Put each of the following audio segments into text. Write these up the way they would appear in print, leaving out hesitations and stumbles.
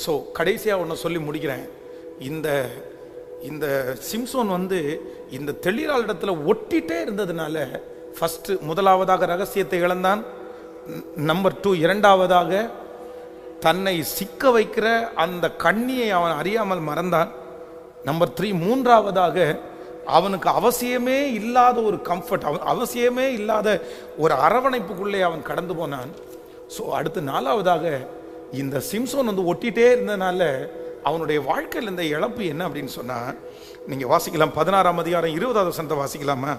So கடைசியாக ஒன்று சொல்லி முடிக்கிறேன். இந்த இந்த சிம்சோன் வந்து இந்த தெளிரால் இடத்துல ஒட்டிகிட்டே இருந்ததுனால ஃபஸ்ட்டு முதலாவதாக ரகசியத்தை இழந்தான். நம்பர் 2 இரண்டாவதாக தன்னை சிக்க வைக்கிற அந்த கண்ணியை அவன் அறியாமல் மறந்தான். நம்பர் 3 மூன்றாவதாக அவனுக்கு அவசியமே இல்லாத ஒரு கம்ஃபர்ட், அவசியமே இல்லாத ஒரு அரவணைப்புக்குள்ளே அவன் கடந்து போனான். ஸோ அடுத்து 4வதாக இந்த சிம்சோன் வந்து ஒட்டிகிட்டே இருந்ததுனால அவனுடைய வாழ்க்கையில் இந்த இழப்பு என்ன அப்படின்னு சொன்னால், நீங்கள் வாசிக்கலாம் 16ஆம் அதிகாரம் 20வது வசனத்தை வாசிக்கலாமா?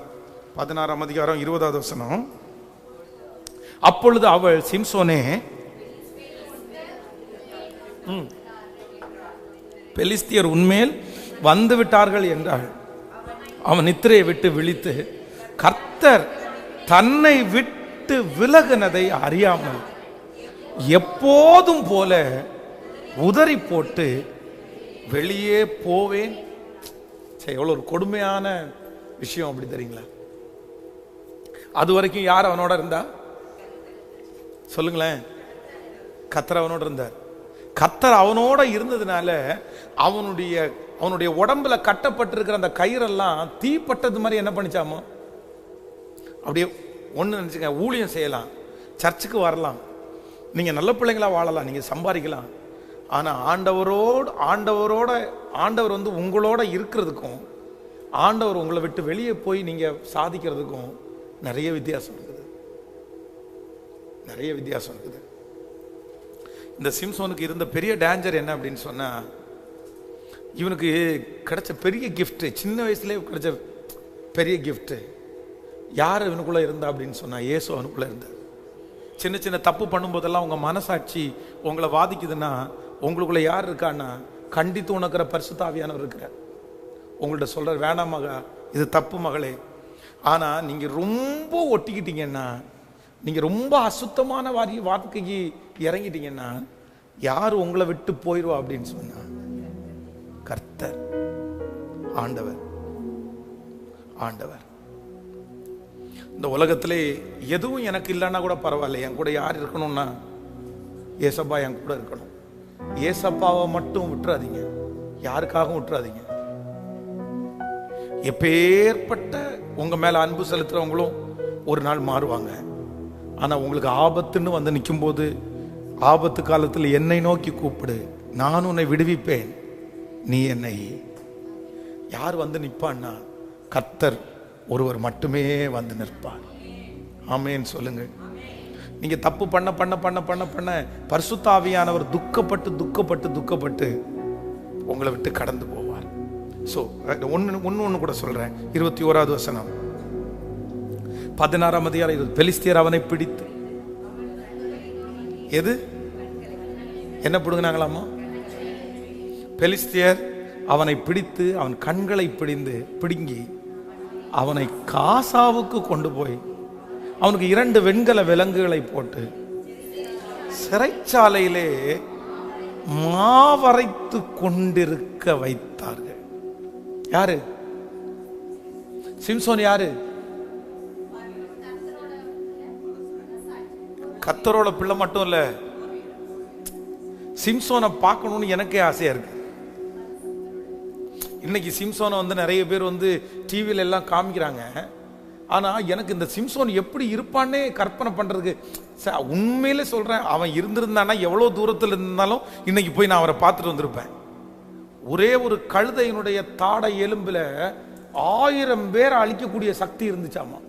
16ஆம் அதிகாரம் 20வது வசனம். அப்பொழுது அவள், சிம்சோனே, பெலிஸ்தியர் உன்மேல் வந்து விட்டார்கள் என்றாள். அவன் நித்திரையை விட்டு விழித்து கர்த்தர் தன்னை விட்டு விலகினதை அறியாமல் எப்போதும் போல உதறி போட்டு வெளியே போவேன். சரி, எவ்வளோ ஒரு கொடுமையான விஷயம் அப்படி தெரியுங்களா? அது வரைக்கும் யார் அவனோட இருந்தா சொல்லுங்களேன்? கர்த்தர் அவனோட இருந்தார். கர்த்தர் அவனோட இருந்ததுனால அவனுடைய உடம்புல கட்டப்பட்டிருக்கிற அந்த கயிறெல்லாம் தீப்பட்டது மாதிரி என்ன பண்ணிச்சாமோ, அப்படியே ஒன்று நினச்சிங்க, ஊழியம் செய்யலாம், சர்ச்சுக்கு வரலாம், நீங்கள் நல்ல பிள்ளைங்களா வாழலாம், நீங்கள் சம்பாதிக்கலாம். ஆனால் ஆண்டவர் வந்து உங்களோட இருக்கிறதுக்கும் ஆண்டவர் உங்களை விட்டு வெளியே போய் நீங்கள் சாதிக்கிறதுக்கும் நிறைய வித்தியாசம் இருக்குது. நிறைய வித்தியாசம் இருக்குது. இந்த சிம்சோனுக்கு இருந்த பெரிய டேஞ்சர் என்ன அப்படின்னு சொன்னால், இவனுக்கு கிடைச்ச பெரிய கிஃப்ட்டு, சின்ன வயசுலேயே கிடைச்ச பெரிய கிஃப்ட்டு யார் இவனுக்குள்ளே இருந்தா அப்படின்னு சொன்னால், இயேசு அவனுக்குள்ளே இருந்தார். சின்ன சின்ன தப்பு பண்ணும்போதெல்லாம் உங்கள் மனசாட்சி உங்களை வாதிக்குதுன்னா உங்களுக்குள்ளே யார் இருக்கான்னா, கண்டித்து உணக்கிற பரிசுத்த ஆவியானவர் இருக்கிறார். உங்கள்கிட்ட சொல்கிற, வேணாம் மகா, இது தப்பு மகளே. ஆனால் நீங்கள் ரொம்ப ஒட்டிக்கிட்டீங்கன்னா, நீங்கள் ரொம்ப அசுத்தமான வாழ்க்கைக்கு இறங்கிட்டீங்கன்னா யார் உங்களை விட்டு போயிடுவா அப்படின்னு சொன்னா, கர்த்தர், ஆண்டவர். ஆண்டவர் இந்த உலகத்திலே எதுவும் எனக்கு இல்லைன்னா கூட பரவாயில்ல, என் கூட யார் இருக்கணும்னா ஏசப்பா என் கூட இருக்கணும். ஏசப்பாவை மட்டும் விட்டுறாதீங்க, யாருக்காகவும் விட்டுறாதீங்க. எப்பேற்பட்ட உங்க மேல அன்பு செலுத்துறவங்களும் ஒரு நாள் மாறுவாங்க. ஆனா உங்களுக்கு ஆபத்துன்னு வந்து நிற்கும் போது, ஆபத்து காலத்தில் என்னை நோக்கி கூப்பிடு, நான் உன்னை விடுவிப்பேன், நீ என்னை. யார் வந்து நிற்பான்னா, கர்த்தர் ஒருவர் மட்டுமே வந்து நிற்பார். ஆமேன்னு சொல்லுங்க. நீங்க தப்பு பண்ண பண்ண பண்ண பண்ண பண்ண பரிசுத்த ஆவியானவர் துக்கப்பட்டு உங்களை விட்டு கடந்து போவார். ஸோ ஒன்று கூட சொல்றேன். 21வது வசனம், 16ஆம் அதிகாரம். பெலிஸ்தியர் அவனை பிடித்து, எது என்ன பிடுங்கினாங்களாமா? பெலிஸ்தியர் அவனை பிடித்து அவன் கண்களை பிடுங்கி அவனை காசாவுக்கு கொண்டு போய் அவனுக்கு 2 வெண்கல விலங்குகளை போட்டு சிறைச்சாலையிலே மாவரைத்து கொண்டிருக்க வைத்தார்கள். யாரு சிம்சோன்? யாரு? கர்த்தரோட பிள்ளை மட்டும் இல்ல. சிம்சோனை பார்க்கணும்னு எனக்கே ஆசையா இருக்கு. இன்னைக்கு சிம்சோனை வந்து நிறைய பேர் வந்து டிவியில எல்லாம் காமிக்கிறாங்க. ஆனா எனக்கு இந்த சிம்சோன் எப்படி இருப்பான்னே கற்பனை பண்றதுக்கு, உண்மையிலே சொல்றேன், அவன் இருந்திருந்தானா எவ்வளவு தூரத்தில் இருந்தாலும் இன்னைக்கு போய் நான் அவரை பார்த்துட்டு வந்திருப்பேன். ஒரே ஒரு கழுதையினுடைய தாடை எலும்புல 1000 பேரை அழிக்கக்கூடிய சக்தி இருந்துச்சாமா.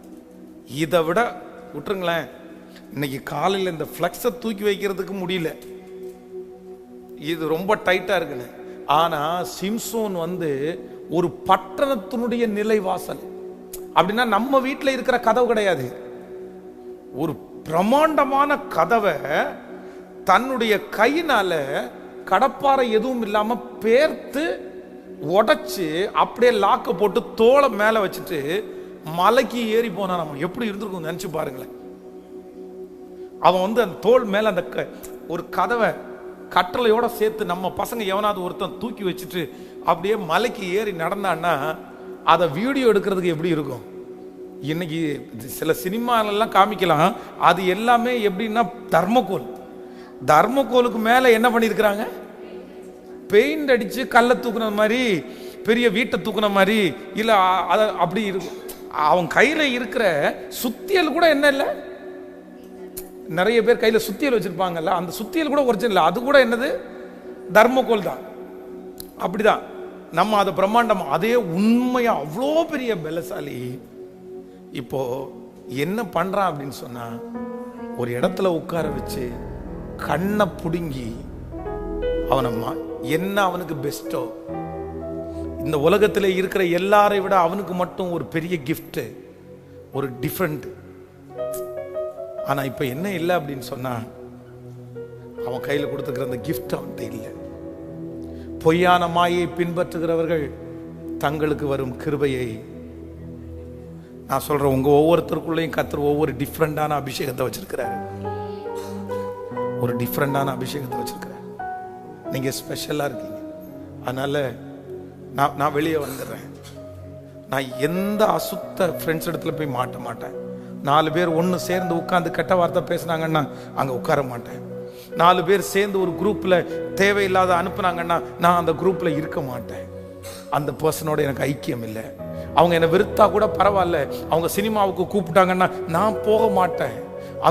இதை விட விட்டுருங்களேன், இன்னைக்கு காலையில் இந்த ஃப்ளக்ஸை தூக்கி வைக்கிறதுக்கு முடியல, இது ரொம்ப டைட்டா இருக்குன்னு. ஆனா சிம்சோன் வந்து ஒரு பட்டணத்தினுடைய நிலைவாசல். அப்படின்னா நம்ம வீட்டில் இருக்கிற கதவு கிடையாது, ஒரு பிரமாண்டமான கதவை தன்னுடைய கையினால கடப்பாறை எதுவும் இல்லாம பேர்த்து உடைச்சு அப்படியே லாக்க போட்டு தோலை மேல வச்சுட்டு மலைக்கு ஏறி போனா நம்ம எப்படி இருந்திருக்கும் நினைச்சு பாருங்களேன். அவன் வந்து அந்த தோல் மேல அந்த ஒரு கதவை கட்டளையோட சேர்த்து நம்ம பசங்க எவனாவது ஒருத்தன் தூக்கி வச்சுட்டு அப்படியே மலைக்கு ஏறி நடந்தான்னா அதை வீடியோ எடுக்கிறதுக்கு எப்படி இருக்கும்? இன்னைக்கு சில சினிமாலெல்லாம் காமிக்கலாம். அது எல்லாமே எப்படின்னா தர்மக்கோல், தர்மக்கோலுக்கு மேலே என்ன பண்ணியிருக்கிறாங்க? பெயிண்ட் அடிச்சு கல்லை தூக்குன மாதிரி, பெரிய வீட்டை தூக்குன மாதிரி இல்ல அப்படி இருக்கும். அவன் கையில இருக்கிற சுத்தியல் கூட என்ன இல்லை, நிறைய பேர் கையில சுத்தியல் வச்சிருப்பாங்கல்ல, அந்த சுத்தியல் கூட ஒரிஜினல், அது கூட என்னது தர்மகோல் தான். அப்படிதான் நம்ம அதை பிரம்மாண்டம், அதே உண்மையா அவ்வளோ பெரிய பலசாலி இப்போ என்ன பண்றான் அப்படின்னு சொன்னா, ஒரு இடத்துல உட்கார வச்சு கண்ணை புடுங்கி அவனம்மா என்ன அவனுக்கு பெஸ்டோ, இந்த உலகத்தில் இருக்கிற எல்லாரை விட அவனுக்கு மட்டும் ஒரு பெரிய கிஃப்ட், ஒரு டிஃப்ரெண்ட். ஆனா இப்ப என்ன இல்லை அப்படின்னு சொன்னா, அவன் கையில் கொடுத்துக்கிற அந்த கிஃப்ட் அவன்கிட்ட இல்லை. பொய்யான மாயை பின்பற்றுகிறவர்கள் தங்களுக்கு வரும் கிருபையை, நான் சொல்றேன், உங்க ஒவ்வொருத்தருக்குள்ளேயும் கர்த்தர் ஒவ்வொரு டிஃப்ரெண்டான அபிஷேகத்தை வச்சிருக்கிறாரு. ஒரு டிஃப்ரெண்டான அபிஷேகத்தை வச்சிருக்கிறார். நீங்க ஸ்பெஷலா இருக்கீங்க. அதனால நான் வெளியே வந்துடுறேன். நான் எந்த அசுத்த ஃப்ரெண்ட்ஸ் இடத்துல போய் மாட்ட மாட்டேன். 4 பேர் ஒன்று சேர்ந்து உட்கார்ந்து கெட்ட வார்த்தை பேசினாங்கன்னா அங்கே உட்கார மாட்டேன். 4 பேர் சேர்ந்து ஒரு குரூப்பில் தேவையில்லாத அனுப்புனாங்கன்னா நான் அந்த குரூப்பில் இருக்க மாட்டேன். அந்த பர்சனோட எனக்கு ஐக்கியம் இல்லை. அவங்க என்னை வெறுத்தா கூட பரவாயில்ல, அவங்க சினிமாவுக்கு கூப்பிட்டாங்கன்னா நான் போக மாட்டேன்.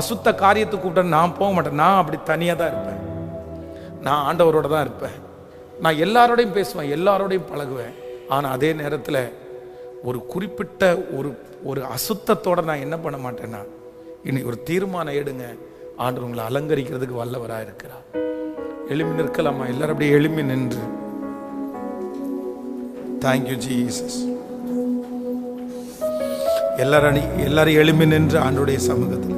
அசுத்த காரியத்துக்கு கூப்பிட்டா நான் போக மாட்டேன். நான் அப்படி தனியாக தான் இருப்பேன். நான் ஆண்டவரோட தான் இருப்பேன். நான் எல்லாரோடையும் பேசுவேன், எல்லாரோடையும் பழகுவேன். ஆனால் அதே நேரத்தில் ஒரு குறிப்பிட்ட ஒரு அசுத்தத்தோட நான் என்ன பண்ண மாட்டேன்னா, இன்னைக்கு ஒரு தீர்மானம் எடுங்க, ஆண்டவர் உங்களை அலங்கரிக்கிறதுக்கு வல்லவராக இருக்கிறார். எழுமி நிற்கலாமா? எல்லாரும் அப்படியே எழுமி நின்று, தேங்க்யூ ஜீசஸ். எல்லாரும் எழுமி நின்று ஆண்டவருடைய சமூகத்தில்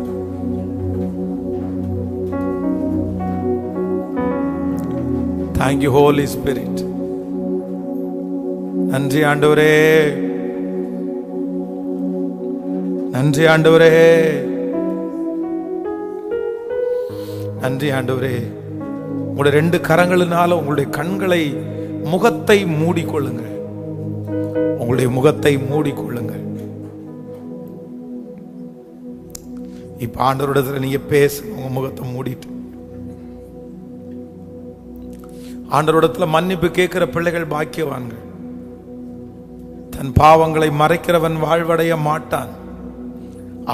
Thank you Holy Spirit. நன்றி ஆண்டவரே, நன்றி ஆண்டவரே, நன்றி ஆண்டவரே. உங்களுடைய 2 கரங்களினால உங்களுடைய கண்களை, முகத்தை மூடிக்கொள்ளுங்கள். உங்களுடைய முகத்தை மூடிக்கொள்ளுங்கள். இப்ப ஆண்டவரிடத்துல நீங்க பேசுங்க. உங்க முகத்தை மூடிட்டு ஆண்டவரிடத்துல மன்னிப்பு கேட்கிற பிள்ளைகள் பாக்கியவான்கள். தன் பாவங்களை மறைக்கிறவன் வாழ்வடைய மாட்டான்,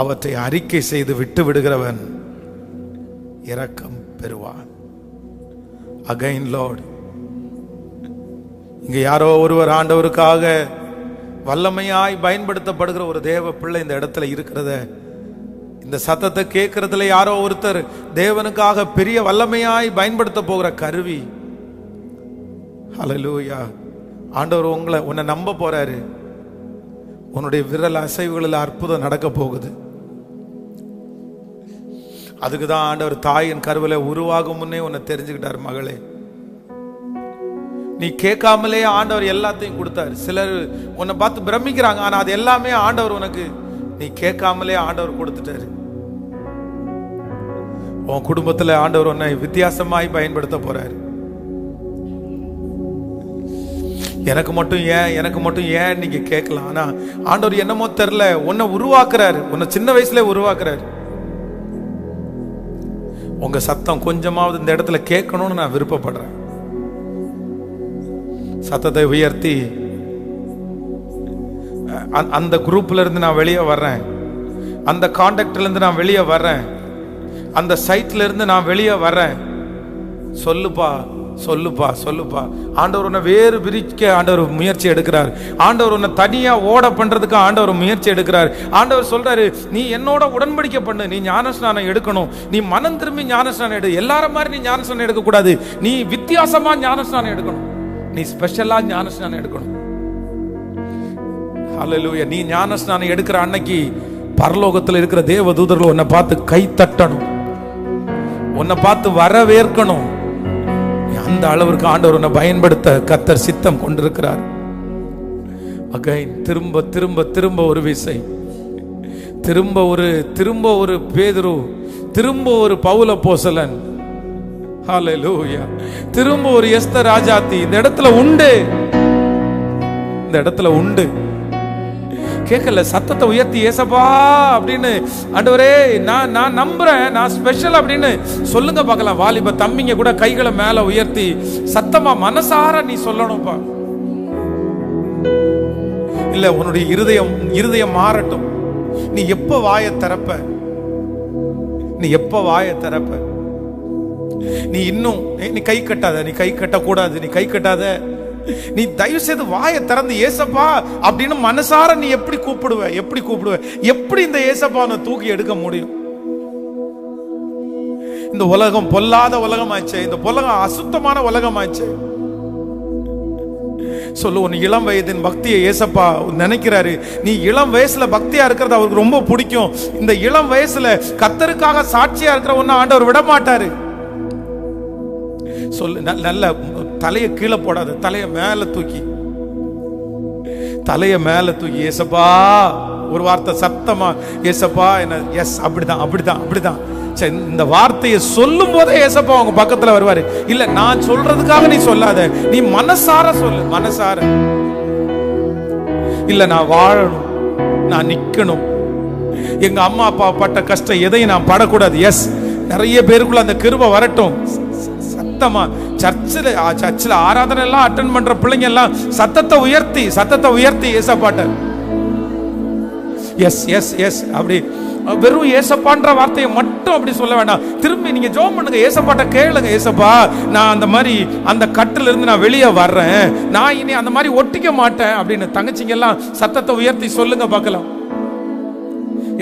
அவற்றை அறிக்கை செய்து விட்டு விடுகிறவன் இரக்கம் பெறுவான். அகைன் லார்ட், இங்க யாரோ ஒருவர் ஆண்டவருக்காக வல்லமையாய் பயன்படுத்தப்படுகிற ஒரு தேவ பிள்ளை இந்த இடத்துல இருக்கிறத, இந்த சத்தத்தை கேட்கறதுல யாரோ ஒருத்தர் தேவனுக்காக பெரிய வல்லமையாய் பயன்படுத்த போகிற கருவி. ஹல்லேலூயா. ஆண்டவர் உன்னை நம்ப போறாரு. உன்னுடைய விரல் அசைவுகளில் அற்புதம் நடக்க போகுது. அதுக்குதான் ஆண்டவர் தாயின் கருவில உருவாகும் முன்னே உன்னை தெரிஞ்சுக்கிட்டார். மகளே, நீ கேட்காமலே ஆண்டவர் எல்லாத்தையும் கொடுத்தாரு. சிலர் உன்னை பார்த்து பிரமிக்கிறாங்க, ஆனா அது எல்லாமே ஆண்டவர் உனக்கு, நீ கேட்காமலே ஆண்டவர் கொடுத்துட்டாரு. உன் குடும்பத்துல ஆண்டவர் உன்னை வித்தியாசமாய் பயன்படுத்த போறாரு. எனக்கு மட்டும் ஏன் நீங்க கேட்கலாம். ஆனா ஆண்டவர் என்னமோ தெரியல, உன்னை உருவாக்குறாரு. உன்னை சின்ன வயசுல உருவாக்குறாரு. உங்க சத்தம் கொஞ்சமாவது இந்த இடத்துல கேட்கணும்னு நான் விருப்பப்படுறேன். சத்தத்தை உயர்த்தி, அந்த குரூப்ல இருந்து நான் வெளியே வர்றேன், அந்த கான்டாக்ட்ல இருந்து நான் வெளியே வர்றேன், அந்த சைட்ல இருந்து நான் வெளியே வர்றேன். சொல்லுப்பா சொல்லுப்பா சொல்லுப்பா. ஆண்டவர் உன்னை வேறு பிரிக்க ஆண்டவர் முயற்சி எடுக்கிறார். ஆண்டவர் உன்னை தனியா ஓட பண்றதுக்கு ஆண்டவர் முயற்சி எடுக்கிறார். ஆண்டவர் சொல்றாரு, நீ என்னோட உடன்படிக்கை பண்ணு, நீ ஞானஸ்நானம் எடுக்கணும், நீ மனம் திரும்பி ஞானஸ்நானம் எடு. எல்லாரும் மாதிரி நீ ஞானஸ்நானம் எடுக்க கூடாது, நீ வித்தியாசமா ஞானஸ்நானம் எடுக்கணும், நீ ஸ்பெஷலா ஞானஸ்நானம் எடுக்கணும். ஹல்லேலூயா. நீ ஞானஸ்நானம் எடுக்கிற அன்னைக்கு பரலோகத்தில் இருக்கிற தேவ தூதர்கள் உன்னை பார்த்து கை தட்டணும், உன்னை பார்த்து வரவேற்கணும். அந்த அளவிற்கு ஆண்டவர் உன்னை பயன்படுத்த கர்த்தர் சித்தம் கொண்டிருக்கிறார். அகைன் திரும்ப திரும்ப திரும்ப ஒரு விசை, திரும்ப ஒரு பேதுரு, திரும்ப ஒரு பவுல் அப்போஸ்தலன், ஹல்லேலூயா, திரும்ப ஒரு எஸ்தர் ராஜாத்தி இந்த இடத்துல உண்டு, இந்த இடத்துல உண்டு. கேட்கல, சத்தத்தை உயர்த்தி ஏசப்பா அப்படின்னு, ஆண்டவரே நான் நம்புறேன், நான் ஸ்பெஷல் அப்படின்னு சொல்லுங்க பார்க்கலாம். வாலிப தம்பிங்க கூட கைகளை மேல உயர்த்தி சத்தமா மனசார நீ சொல்லணும்ப்பா. இல்ல, உன்னுடைய இருதயம் மாறட்டும். நீ எப்ப வாயை திறப்ப? நீ எப்ப வாயை திறப்ப? நீ இன்னும் நீ கை கட்டாத, நீ கை கட்டக்கூடாது, நீ கை கட்டாத. நீ தயவு செய்து வாயை திறந்து ஏசப்பா அப்படின்னு மனசார நீ எப்படி கூப்பிடுவ? எப்படி இந்த ஏசப்பாவை தூக்கி எடுக்க முடியும்? இந்த உலகம் பொல்லாத உலகம் ஆச்சு, இந்த உலகம் அசுத்தமான உலகம் ஆச்சு. சொல்லு, உன் இளம் வயதின் பக்தியை ஏசப்பா நினைக்கிறாரு. நீ இளம் வயசுல பக்தியா இருக்கிறது அவருக்கு ரொம்ப பிடிக்கும். இந்த இளம் வயசுல கர்த்தருக்காக சாட்சியா இருக்கிற ஒன்னு ஆண்டவர் விட மாட்டாரு. சொல்லு, நல்ல தலையை கீழே போடாத, தலையை மேல தூக்கி ஏசப்பா ஒரு வார்த்தை சத்தமா, ஏசப்பா என்ன, எஸ் அப்படிதான். இந்த வார்த்தையை சொல்லும் போதே ஏசப்பா உங்க பக்கத்துல வருவாரு. இல்ல, நான் சொல்றதுக்காக நீ சொல்லாத, நீ மனசார சொல்லு, மனசார. இல்ல, நான் வாழணும், நான் நிக்கணும், எங்க அம்மா அப்பா பட்ட கஷ்டம் எதையும் நான் படக்கூடாது. எஸ், நிறைய பேருக்குள்ள அந்த கிருபை வரட்டும். சத்தமா சர்ச்சில் ஆராதனை எல்லாம் அட்டெண்ட் பண்ற பிள்ளைங்க எல்லாம் சத்தத்தை உயர்த்தி ஏசப்பாட்ட எஸ் அப்படி வெறும் ஏசப்பான்ற வார்த்தையை மட்டும் அப்படி சொல்ல வேண்டாம். திரும்பி நீங்க ஜெபம் பண்ணுங்க, ஏசப்பாட்ட கேளுங்க, ஏசப்பா நான் அந்த மாதிரி அந்த கட்டில இருந்து நான் வெளியே வர்றேன், நான் இனி அந்த மாதிரி ஒட்டிக்க மாட்டேன் அப்படின்னு தங்கச்சிங்க எல்லாம் சத்தத்தை உயர்த்தி சொல்லுங்க பார்க்கலாம்.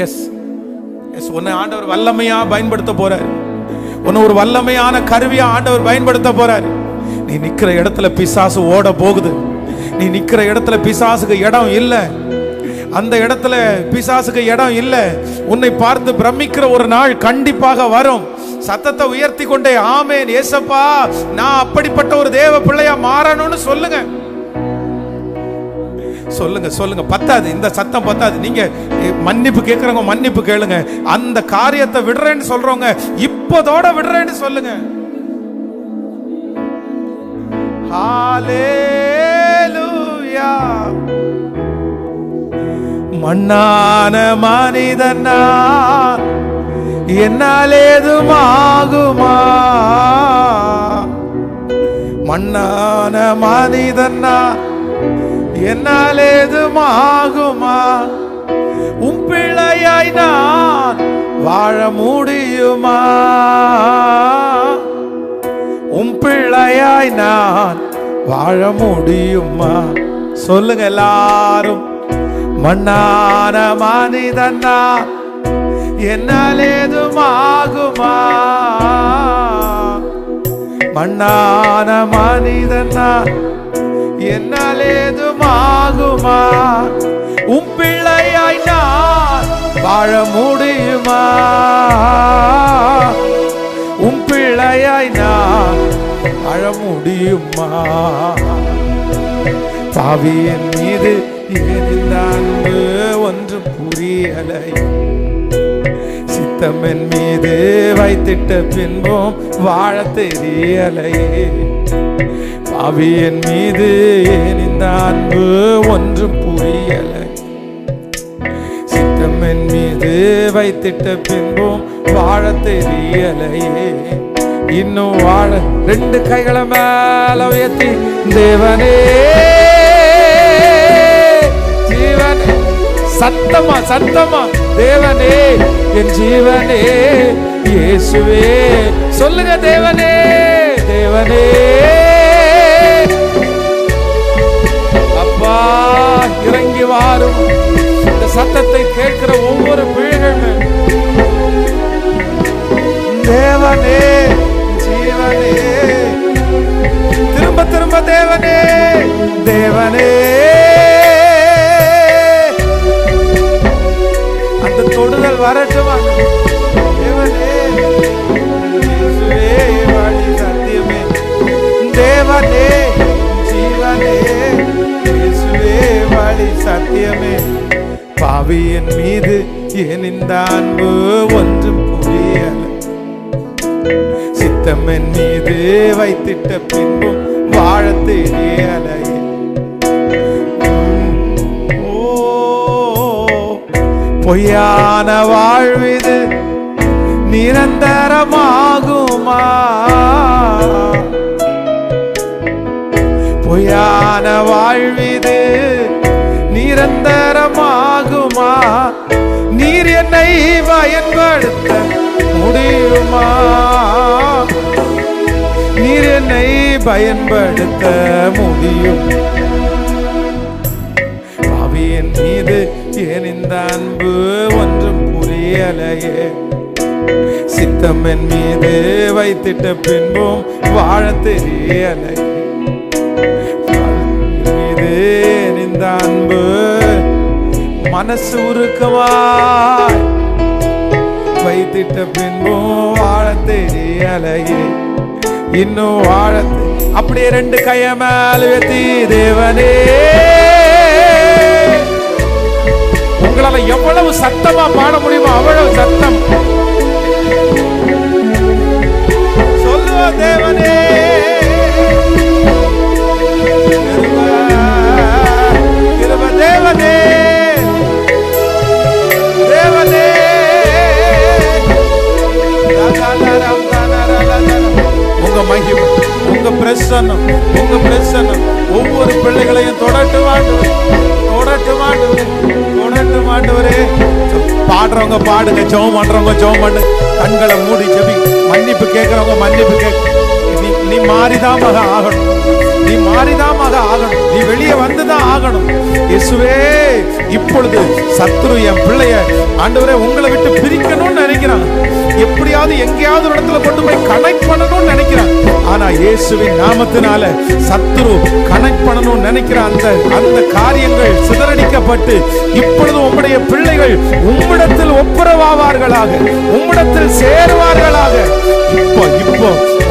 எஸ், உன்னை ஆண்டவர் வல்லமையா பயன்படுத்த போறாரு. உன்னை ஒரு வல்லமையான கருவியா ஆண்டவர் பயன்படுத்த போறாரு. நீ நிக்கிற இடத்துல பிசாசு ஓட போகுது. நீ நிக்கிற இடத்துல பிசாசுக்கு இடம் இல்லை. அந்த இடத்துல பிசாசுக்கு இடம் இல்லை. உன்னை பார்த்து பிரமிக்கிற ஒரு நாள் கண்டிப்பாக வரும். சத்தத்தை உயர்த்தி கொண்டே ஆமென் ஏசப்பா நான் அப்படிப்பட்ட ஒரு தேவ பிள்ளையா மாறணும்னு சொல்லுங்க. பத்தாது, இந்த சத்தம் பத்தாது. நீங்க மன்னிப்பு கேட்கறவங்க மன்னிப்பு கேளுங்க. அந்த காரியத்தை விடுறேன்னு சொல்றவங்க இப்போதோட விடுறேன்னு சொல்லுங்க. ஹalleluya. மண்ணான மனிதனா என்னால் ஏதுமாகுமா? மண்ணான மனிதனா என்னால் ஏதுமாகுமா? உம் பிள்ளையாய் நான் வாழ முடியுமா? உம் பிள்ளையாய் நான் வாழ முடியுமா? சொல்லுங்க எல்லாரும். மண்ணான மனிதனா என்னால் ஏதுமாகுமா? மண்ணான மனிதனா என்னால் ஏதுமாகுமா? உம் பிள்ளையாய் நான் வாழ முடியுமா? உம் பிள்ளையாய் நான் வாழ முடியுமா? பாவியின் மீது ஏன் அன்பு ஒன்று புரியலை, சித்தமென் மீது வைத்திட்ட பின்பும் வாழ தெரியலையே. பாவியின் மீது ஏன் இந்த அன்பு ஒன்று புரியலை, சித்தமென் மீது வைத்திட்ட பின்பும் வாழ தெரியலையே. இன்னும் வாழ ரெண்டு கைகளை மேல உயர்த்தி தேவனே ஜீவனே, சத்தமா தேவனே என் ஜீவனே இயேசுவே. சொல்லுங்க தேவனே அப்பா இறங்கி வாரும். இந்த சத்தத்தை கேட்கிற ஒவ்வொரு பிள்ளைகளுமே தேவனே ஜீவனே, திரும்ப தேவனே அந்த தொடுதல் வரட்டும். தேவனே இயேசுவே வழி சத்தியமே, தேவனே ஜீவனே இயேசுவே வழி சத்தியமே. பாவியின் மீது ஏன் இந்த அன்பு ஒன்றும் புரியல, சித்தமென் மீது வைத்திட்ட பின்பும் வாழ தெரியலையே. ஓ பொய்யான வாழ்விது நிரந்தரமாகுமா? பொய்யான வாழ்விது நிரந்தரமாகுமா? நீர் என்னை பயன்படுத்த முடியுமா? நீர் என்னை பயன்படுத்த முடியும். பாவியின் மீது ஏன் இந்த அன்பு ஒன்றும் புரியலையே. சித்தம் என் மீது வைத்திட்ட பின்பும் வாழ தெரியலை. மீது இந்த அன்பு மனசு உருக்கமாய் வைத்திட்ட பின்பும் வாழ தெரியலையே. இன்னும் வாழ அப்படியே 2 கைய மேல் உயர்த்தி தேவனே, உங்களால எவ்வளவு சத்தமா பாட முடியுமோ அவ்வளவு சத்தம் சொல்லுவோம். தேவனே, தேவனே, தேவனே, உங்க மகிமை, உங்க பிரசன்னம், உங்க பிரசன்னம் ஒவ்வொரு பிள்ளைகளையும் தொடட்டு மாட்டுவரே, தொடட்டு மாட்டுவரே, தொடட்டு மாட்டுவரே. பாடுறவங்க பாடுங்க, ஜெபம் பண்றவங்க ஜெபம் பண்ணு, கண்களை மூடி ஜெபி. மன்னிப்பு கேட்கிறவங்க மன்னிப்பு கேட்க. நீ மாறிதான் ஆகணும், நீ மாறிதான் ஆகணும், நீ வெளியே வந்துதான் ஆகணும். இயேசுவே, இப்பொழுது சத்துரு என் பிள்ளைய ஆண்டவரே உங்களை விட்டு பிரிக்கணும்னு நினைக்கிறான். எப்படியாவது எங்கேயாவது ஒரு இடத்துல கொண்டு போய் கனெக்ட் பண்ணணும்னு நினைக்கிறான். ஆனா இயேசுவின் நாமத்தினால சத்துரு கனெக்ட் பண்ணணும்னு நினைக்கிற அந்த காரியங்கள் சிதறடிக்கப்பட்டு இப்பொழுது உம்முடைய பிள்ளைகள் உம்மிடத்தில் ஒப்புரவாவார்களாக, உம்மிடத்தில் சேருவார்களாக. இப்போ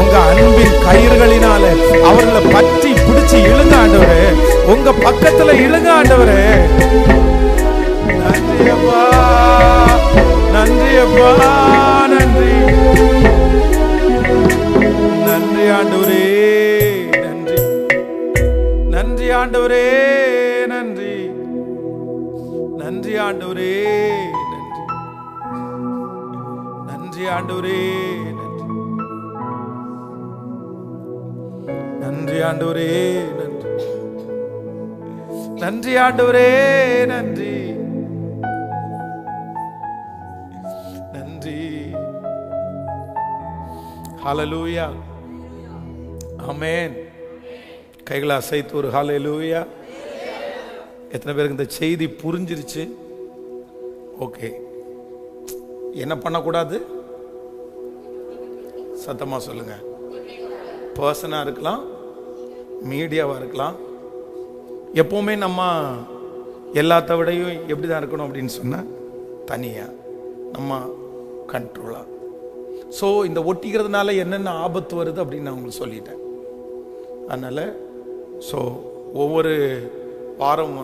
உங்க அன்பின் கயிறுகளினால அவர்களை பற்றி பிடிச்சு இழுங்க ஆண்டவரே, உங்க பக்கத்துல இழுங்க ஆண்டவரே. நன்றி அப்பா, நன்றி அப்பா, நன்றி, நன்றி ஆண்டவரே, நன்றி, நன்றி ஆண்டவரே, நன்றி, நன்றி ஆண்டவரே, நன்றி, நன்றி ஆண்டவரே, நன்றி ஆண்டவரே, நன்றி, நன்றி ஆண்டவரே, நன்றி, நன்றி. ஹல்லேலூயா, ஆமென். கைகளை அசைத்து ஒரு ஹல்லேலூயா. எத்தனை பேருக்கு இந்த செய்தி புரிஞ்சிருச்சு? ஓகே. என்ன பண்ணக்கூடாது? சத்தமா சொல்லுங்க. பர்சனாக இருக்கலாம், மீடியாவாக இருக்கலாம். எப்போவுமே நம்ம எல்லாத்த விடையும் எப்படி தான் இருக்கணும் அப்படின்னு சொன்னால் தனியாக நம்ம கண்ட்ரோலாக. ஸோ இந்த ஒட்டிக்கிறதுனால என்னென்ன ஆபத்து வருது அப்படின்னு நான் உங்களுக்கு சொல்லிட்டேன். அதனால் ஸோ ஒவ்வொரு வாரம்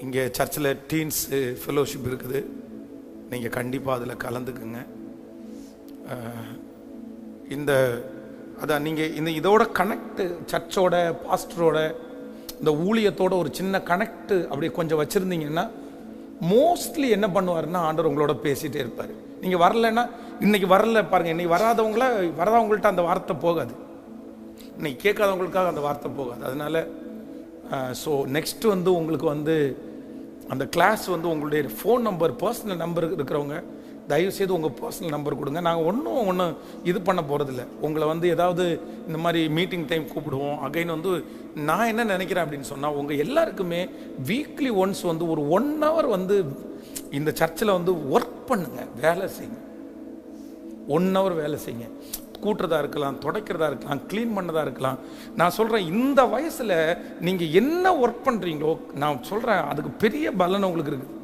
இங்கே சர்ச்சில் டீன்ஸு ஃபெலோஷிப் இருக்குது. நீங்கள் கண்டிப்பாக அதில் கலந்துக்குங்க. அதான் நீங்கள் இதோட கனெக்டு, சர்ச்சோட பாஸ்டரோட இந்த ஊழியத்தோட ஒரு சின்ன கனெக்ட் அப்படி கொஞ்சம் வச்சுருந்தீங்கன்னா மோஸ்ட்லி என்ன பண்ணுவாருன்னா ஆண்டவர் உங்களோட பேசிகிட்டே இருப்பார். நீங்கள் வரலைன்னா, இன்னைக்கு வரல பாருங்கள், இன்னைக்கு வராதவங்கள்ட்ட அந்த வார்த்தை போகாது, இன்னைக்கு கேட்காதவங்களுக்காக அந்த வார்த்தை போகாது. அதனால் ஸோ நெக்ஸ்ட்டு உங்களுக்கு அந்த கிளாஸ் உங்களுடைய ஃபோன் நம்பர், பர்சனல் நம்பர் இருக்கிறவங்க தயவுசெய்து உங்கள் பர்சனல் நம்பர் கொடுங்க. நாங்கள் ஒன்றும் இது பண்ண போகிறதில்ல. உங்களை ஏதாவது இந்த மாதிரி மீட்டிங் டைம் கூப்பிடுவோம். அகைன் நான் என்ன நினைக்கிறேன் அப்படின்னு சொன்னால், உங்கள் எல்லாருக்குமே வீக்லி ஒன்ஸ் ஒரு 1 hour இந்த சர்ச்சில் ஒர்க் பண்ணுங்க, வேலை செய்யுங்க. 1 hour வேலை செய்யுங்க. கூட்டுறதா இருக்கலாம், துடைக்கிறதா இருக்கலாம், க்ளீன் பண்ணதா இருக்கலாம். நான் சொல்கிறேன், இந்த வயசில் நீங்கள் என்ன ஒர்க் பண்ணுறீங்களோ நான் சொல்கிறேன், அதுக்கு பெரிய பலன் உங்களுக்கு இருக்குது.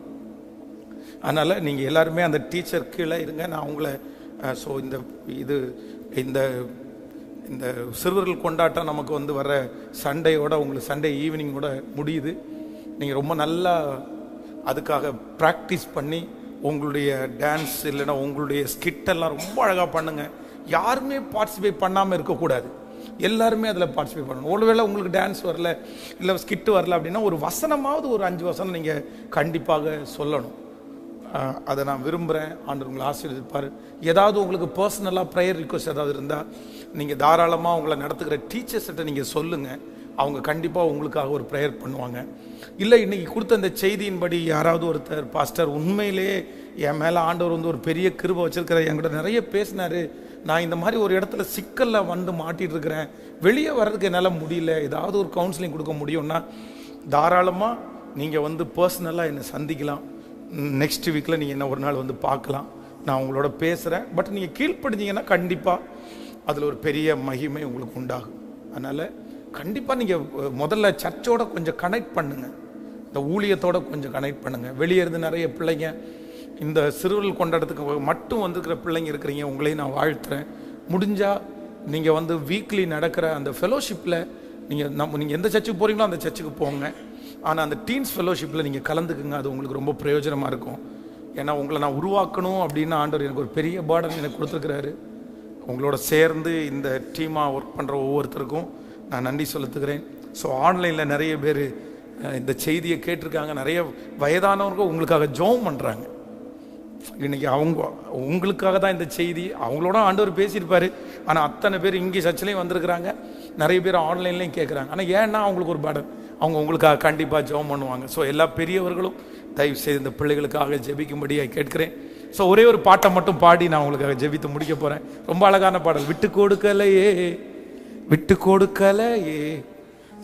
அதனால் நீங்கள் எல்லாருமே அந்த டீச்சர் கீழே இருங்க. நான் உங்களை ஸோ இந்த சிறுவர்கள் கொண்டாட்டம் நமக்கு வர சண்டேயோட, உங்களுக்கு சண்டே ஈவினிங்கோட முடியுது. நீங்கள் ரொம்ப நல்லா அதுக்காக ப்ராக்டிஸ் பண்ணி உங்களுடைய டான்ஸ் இல்லைன்னா உங்களுடைய ஸ்கிட்டெல்லாம் ரொம்ப அழகாக பண்ணுங்கள். யாருமே பார்ட்டிசிபேட் பண்ணாமல் இருக்கக்கூடாது, எல்லாருமே அதில் பார்ட்டிசிபேட் பண்ணணும். ஒருவேளை உங்களுக்கு டான்ஸ் வரல, இல்லை ஸ்கிட்டு வரல அப்படின்னா ஒரு வசனமாவது, ஒரு 5 வசனம் நீங்கள் கண்டிப்பாக சொல்லணும். அதை நான் விரும்புகிறேன். ஆண்டவர் உங்களை ஆசீர்வதிப்பார். ஏதாவது உங்களுக்கு பர்சனலாக ப்ரேயர் ரிக்வெஸ்ட் ஏதாவது இருந்தால் நீங்கள் தாராளமாக உங்களை நடத்துகிற டீச்சர்ஸ்கிட்ட நீங்கள் சொல்லுங்கள். அவங்க கண்டிப்பாக உங்களுக்காக ஒரு ப்ரேயர் பண்ணுவாங்க. இல்லை இன்றைக்கி கொடுத்த இந்த செய்தியின்படி யாராவது ஒருத்தர், பாஸ்டர் உண்மையிலேயே என் மேலே ஆண்டவர் வந்து ஒரு பெரிய கிருபை வச்சுருக்கிற, என்கிட்ட நிறைய பேசினார், நான் இந்த மாதிரி ஒரு இடத்துல சிக்கலில் வந்து மாட்டிகிட்டு இருக்கிறேன், வெளியே வர்றதுக்கு என்னால் முடியல, ஏதாவது ஒரு கவுன்சிலிங் கொடுக்க முடியும்னா தாராளமாக நீங்கள் வந்து பர்சனலாக என்னை சந்திக்கலாம். நெக்ஸ்ட் வீக்கில் நீங்கள் என்ன ஒரு நாள் வந்து பார்க்கலாம். நான் உங்களோட பேசுகிறேன். பட் நீங்கள் கீழ்ப்படிஞ்சிங்கன்னா கண்டிப்பாக அதில் ஒரு பெரிய மகிமை உங்களுக்கு உண்டாகும். அதனால் கண்டிப்பாக நீங்கள் முதல்ல சர்ச்சோட கொஞ்சம் கனெக்ட் பண்ணுங்கள், இந்த ஊழியத்தோடு கொஞ்சம் கனெக்ட் பண்ணுங்கள். வெளியே இருந்து நிறைய பிள்ளைங்க இந்த சிறுவர்கள் கொண்டாடத்துக்கு மட்டும் வந்துருக்கிற பிள்ளைங்க இருக்கிறீங்க, உங்களையும் நான் வாழ்த்துறேன். முடிஞ்சால் நீங்கள் வந்து வீக்லி நடக்கிற அந்த ஃபெலோஷிப்பில் நீங்கள் எந்த சர்ச்சுக்கு போகிறீங்களோ அந்த சர்ச்சுக்கு போங்க. ஆனால் அந்த டீன்ஸ் ஃபெலோஷிப்பில் நீங்கள் கலந்துக்குங்க. அது உங்களுக்கு ரொம்ப பிரயோஜனமாக இருக்கும். ஏன்னா உங்களை நான் உருவாக்கணும் அப்படின்னு ஆண்டவர் எனக்கு ஒரு பெரிய பேர்டன் எனக்கு கொடுத்துருக்கிறாரு. உங்களோட சேர்ந்து இந்த டீமாக ஒர்க் பண்ணுற ஒவ்வொருத்தருக்கும் நான் நன்றி செலுத்துகிறேன். ஸோ ஆன்லைனில் நிறைய பேர் இந்த செய்தியை கேட்டிருக்காங்க. நிறைய வயதானவர்கள் உங்களுக்காக ஜெபம் பண்ணுறாங்க. இன்றைக்கி உங்களுக்காக தான் இந்த செய்தி. அவங்களோட ஆண்டவர் பேசியிருப்பார். ஆனால் அத்தனை பேர் இங்கே சர்ச்சிலையும் வந்திருக்கிறாங்க, நிறைய பேர் ஆன்லைன்லேயும் கேட்குறாங்க. ஆனால் ஏன்னா அவங்களுக்கு ஒரு பேர்டன், அவங்க உங்களுக்காக கண்டிப்பாக ஜெபம் பண்ணுவாங்க. ஸோ எல்லா பெரியவர்களும் தயவு செய்து இந்த பிள்ளைகளுக்காக ஜெபிக்கும்படியாக கேட்கிறேன். ஸோ ஒரே ஒரு பாட்டை மட்டும் பாடி நான் உங்களுக்காக ஜெபித்து முடிக்க போகிறேன். ரொம்ப அழகான பாடல், விட்டு கொடுக்கலையே விட்டு கொடுக்கலையே,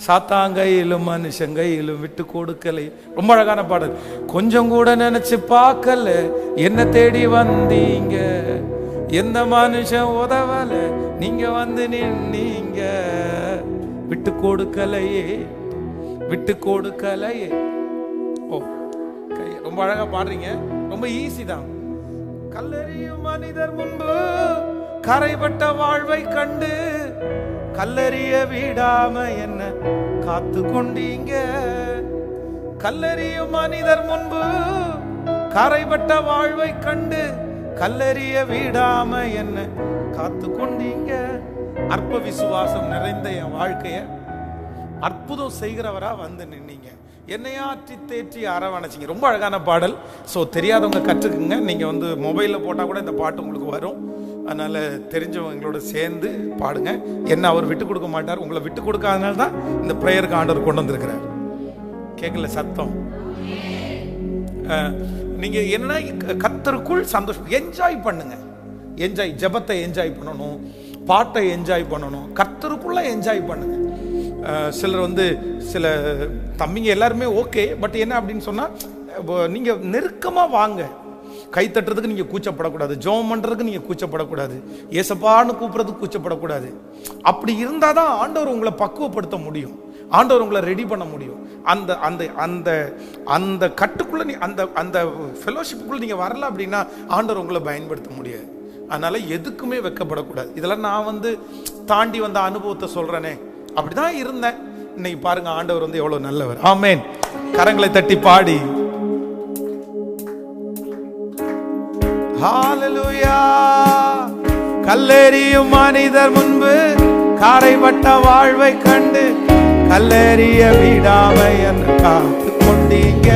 சாத்தாங்கையிலும் மனுஷங்கையிலும் விட்டு கொடுக்கலை. ரொம்ப அழகான பாடல். கொஞ்சம் கூட நினைச்சு பார்க்கல, என்ன தேடி வந்தீங்க, எந்த மனுஷன் உதவல, நீங்க வந்து நின்னீங்க. விட்டு கொடுக்கலையே விட்டு கொடுக்கலையே. ஓ, ரொம்ப அழகா பாடுறீங்க. ரொம்ப ஈஸி தான். கல்லறியும் மனிதர் முன்பு கரைபட்ட வாழ்வை கண்டு கல்லறிய விடாம என்ன காத்து கொண்டீங்க. கல்லறியும் மனிதர் முன்பு கரைபட்ட வாழ்வை கண்டு கல்லறிய விடாம என்ன காத்து கொண்டீங்க. அற்ப விசுவாசம் நிறைந்த என் வாழ்க்கைய அற்புதம் செய்கிறவரா வந்து நின்னீங்க, என்னையாற்றி தேற்றி அரவணைச்சிங்க. ரொம்ப அழகான பாடல். ஸோ தெரியாதவங்க கற்றுக்குங்க. நீங்கள் வந்து மொபைலில் போட்டால் கூட இந்த பாட்டு உங்களுக்கு வரும். அதனால் தெரிஞ்சவங்களோட சேர்ந்து பாடுங்க. என்ன அவர் விட்டு கொடுக்க மாட்டார். உங்களை விட்டு கொடுக்காதனால தான் இந்த ப்ரேயருக்கு ஆண்டவர் கொண்டு வந்திருக்கிறார். கேட்கல சத்தம்? நீங்கள் என்ன கர்த்தருக்குள் சந்தோஷம் என்ஜாய் பண்ணுங்க. என்ஜாய், ஜெபத்தை என்ஜாய் பண்ணணும், பாட்டை என்ஜாய் பண்ணணும், கர்த்தருக்குள்ள என்ஜாய் பண்ணுங்க. சிலர் வந்து சில தம்பிங்க எல்லாருமே ஓகே, பட் என்ன அப்படின்னு சொன்னால் நீங்கள் நெருக்கமாக வாங்க. கை தட்டுறதுக்கு நீங்கள் கூச்சப்படக்கூடாது, ஜெபம் பண்ணுறதுக்கு நீங்கள் கூச்சப்படக்கூடாது, ஏசப்பான்னு கூப்பிட்றதுக்கு கூச்சப்படக்கூடாது. அப்படி இருந்தால் தான் ஆண்டவர் உங்களை பக்குவப்படுத்த முடியும், ஆண்டவர் உங்களை ரெடி பண்ண முடியும். அந்த அந்த அந்த அந்த கட்டுக்குள்ளே அந்த அந்த ஃபெலோஷிப்புக்குள்ளே நீங்கள் வரல அப்படின்னா ஆண்டவர் உங்களை பயன்படுத்த முடியாது. அதனால் எதுக்குமே வெட்கப்படக்கூடாது. இதெல்லாம் நான் வந்து தாண்டி வந்த அனுபவத்தை சொல்கிறேனே, அப்படி தான் இருந்தேன். இன்னைக்கு பாருங்க ஆண்டவர் வந்து எவ்வளோ நல்லவர். ஆமென். கரங்களை தட்டி பாடி ஹalleluya. கல்லெறியும் மனிதர் முன்பு காரைப்பட்ட வாழ்வை கண்டு கல்லெறிய விடாமை என்ன காத்து கொண்டீங்க.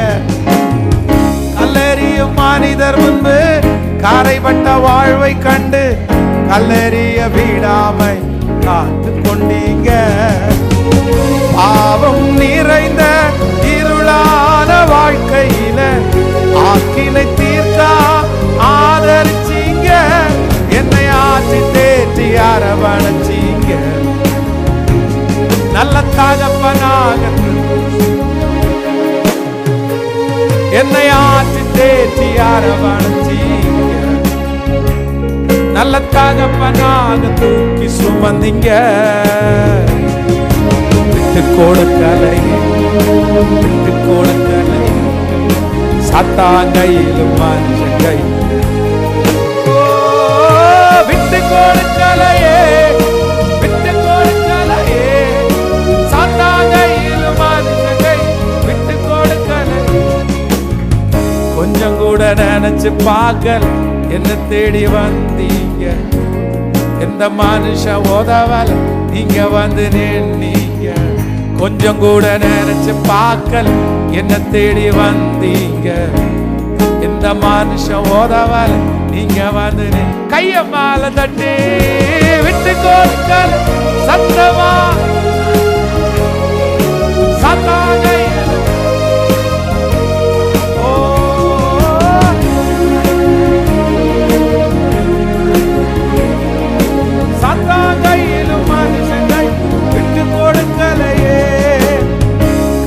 கல்லெறியும் மனிதர் முன்பு காரைப்பட்ட வாழ்வை கண்டு கல்லெறிய விடாமை காத்து கொண்டீங்க. பாவம் நிறைந்த இருளான வாழ்க்கையில ஆக்கினை தீர்க்க ஆதரிச்சீங்க, என்னை ஆற்றி தேற்றி அரவணைச்சீங்க. நல்ல தகப்பனாக என்னை ஆற்றி தேற்றி அரவணைச்சீங்க. நல்ல தகப்பனாக தூக்கி சுமந்தீங்க. விட்டு கொடுக்கலை விட்டு கொடுக்கலை, சாத்தாங்கையிலும் மனுஷங்கை விட்டு கொடுக்கலையே விட்டு கொடுக்கலையே, சாத்தாங்கையிலும் மனுஷங்கை விட்டு கொடுக்கலை. கொஞ்சம் கூட நினைச்சு பார்க்கல, என்ன தேடி வந்தீங்க, எந்த மனுஷன் உதவல, நீங்க வந்து நின்னீங்க. கொஞ்சம் கூட நினைச்சு பார்க்கல, என்ன தேடி வந்தீங்க, இந்த மனுஷன் ஓதவல நீங்க வந்து கைய மேல தட்டி விட்டு கொடுக்கல சத்தமா சத்தாகையில் சத்தாகையிலும் மனுஷனை விட்டு கொடுக்கலையே.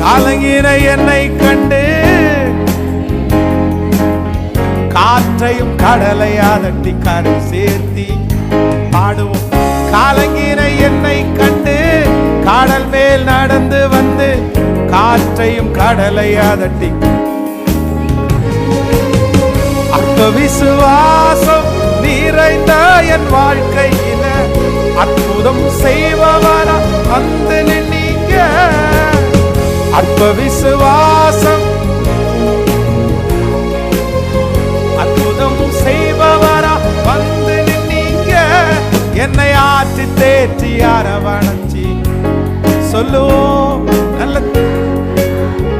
கலங்கின என்னை கண்டு காற்றையும் கடலை அதட்டி கரை சேர்த்தி பாடுவோம். கலங்கின என்னை கண்டு கடல் மேல் நடந்து வந்து காற்றையும் கடலை அதட்டி அற்ப விசுவாசம் நிறைந்த என் வாழ்க்கையில அற்புதம் செய்பவரா வந்து நீங்க. அற்ப விசுவாசம் அற்புதம் செய்பவரா வந்து நீங்க. என்னை ஆற்றி தேற்றி அரவணைச்சி சொல்லுவோம் நல்ல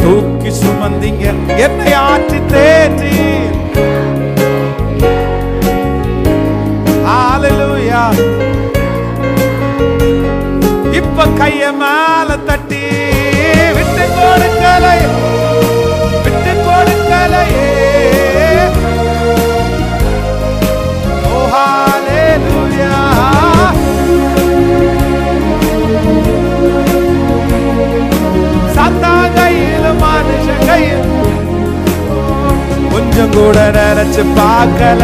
தூக்கி சுமந்தீங்க. என்னை ஆற்றி தேற்றி ஹல்லேலூயா. இப்ப கைய மேல தட்டி விட்டு கொடுக்கலை விட்டு கொடுக்கலையே. ஓ ஹல்லேலூயா. சத்தா கையில் மனுஷ கையில் கொஞ்சம் கூட நினைச்சு பார்க்கல.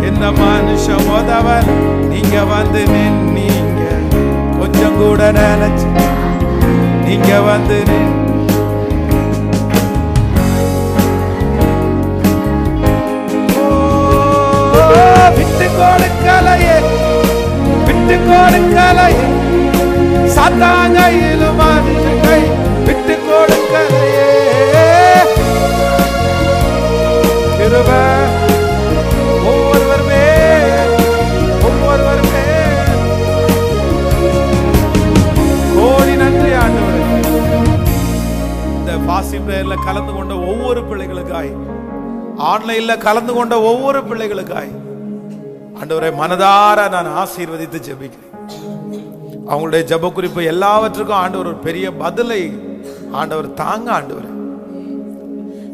இந்த மனுஷன் உதவல் நீங்க வந்து நின்னீங்க. கொஞ்சம் கூட நினைச்சு நீங்க வந்து விட்டு கொடுக்கலையே விட்டு கொடுக்கலையே. சத்தாங்கையிலும் மனுஷனை விட்டு கொடுக்கலையே. கிருபை ஒவ்வொருவருமே கோடி நன்றி ஆண்டவரே. இந்த ஃபாஸ்டிங் பிரேயர்ல கலந்து கொண்ட ஒவ்வொரு பிள்ளைகளுக்காய், ஆன்லைன்ல கலந்து கொண்ட ஒவ்வொரு பிள்ளைகளுக்காய் ஆண்டவரே மனதார நான் ஆசீர்வதித்து ஜெபிக்கிறேன். அவங்களுடைய ஜெப குறிப்பு எல்லாவற்றுக்கும் ஆண்டவர் ஒரு பெரிய பதிலை ஆண்டவர் தாங்க. ஆண்டவர்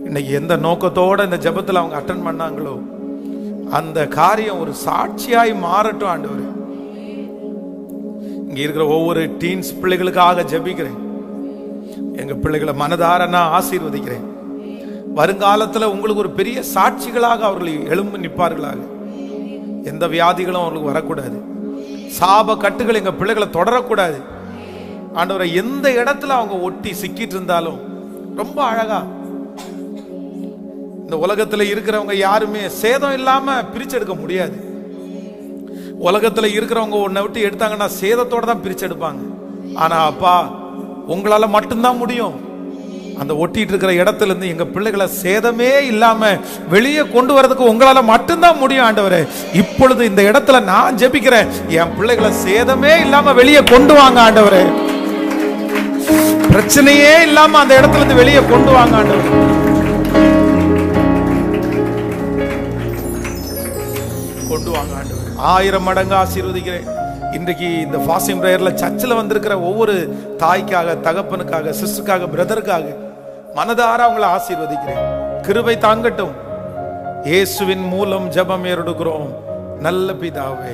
இன்னைக்கு எந்த நோக்கத்தோட இந்த ஜெபத்தில் அவங்க அட்டென்ட் பண்ணாங்களோ அந்த காரியம் ஒரு சாட்சியாய் மாறட்டும். ஆண்டவர் இங்க இருக்கிற ஒவ்வொரு டீன்ஸ் பிள்ளைகளுக்காக ஜெபிக்கிறேன். எங்க பிள்ளைகளை மனதார நான் ஆசீர்வதிக்கிறேன். வருங்காலத்தில் உங்களுக்கு ஒரு பெரிய சாட்சிகளாக அவர்கள் எழும்பி நிற்பார்களாக. எந்த வியாதிகளும் அவர்களுக்கு வரக்கூடாது. சாப கட்டுகள் எங்க பிள்ளைகளை தொடரக்கூடாது. ஆண்டவரை எந்த இடத்துல அவங்க ஒட்டி சிக்கிட்டு இருந்தாலும் ரொம்ப அழகா இந்த உலகத்துல இருக்கிறவங்க யாருமே சேதம் இல்லாம பிரிச்செடுக்க முடியாது. உலகத்துல இருக்கிறவங்க ஒன்றை விட்டு எடுத்தாங்கன்னா சேதத்தோட தான் பிரிச்செடுப்பாங்க. ஆனா அப்பா உங்களால மட்டும்தான் முடியும். அந்த ஒட்டிட்டு இருக்கிற இடத்துல இருந்து எங்க பிள்ளைகளை சேதமே இல்லாம வெளியே கொண்டு வரதுக்கு உங்களால மட்டும்தான் முடியும். ஆண்டவரே இப்பொழுது இந்த இடத்துல நான் ஜெபிக்கிறேன், என் பிள்ளைகளை சேதமே இல்லாம வெளியே கொண்டு வாங்க. ஆண்டவரே பிரச்சனையே இல்லாம அந்த இடத்துல இருந்து வெளியே கொண்டு வாங்க. ஆண்டவரே கொண்டு வாங்க. ஆண்டவரே 1000 மடங்கு ஆசீர்வதிக்கிறேன். இன்றைக்கு இந்த ஃபாஸ்டிங் பிரேயர்ல சர்ச்சில் வந்திருக்கிற ஒவ்வொரு தாய்க்காக, தகப்பனுக்காக, சிஸ்டருக்காக, பிரதருக்காக மனதார அவங்களை ஆசீர்வதிக்கிறேன். கிருபை தாங்கட்டும். இயேசுவின் மூலம் ஜெபம் ஏறெடுக்கிறோம் நல்ல பிதாவே.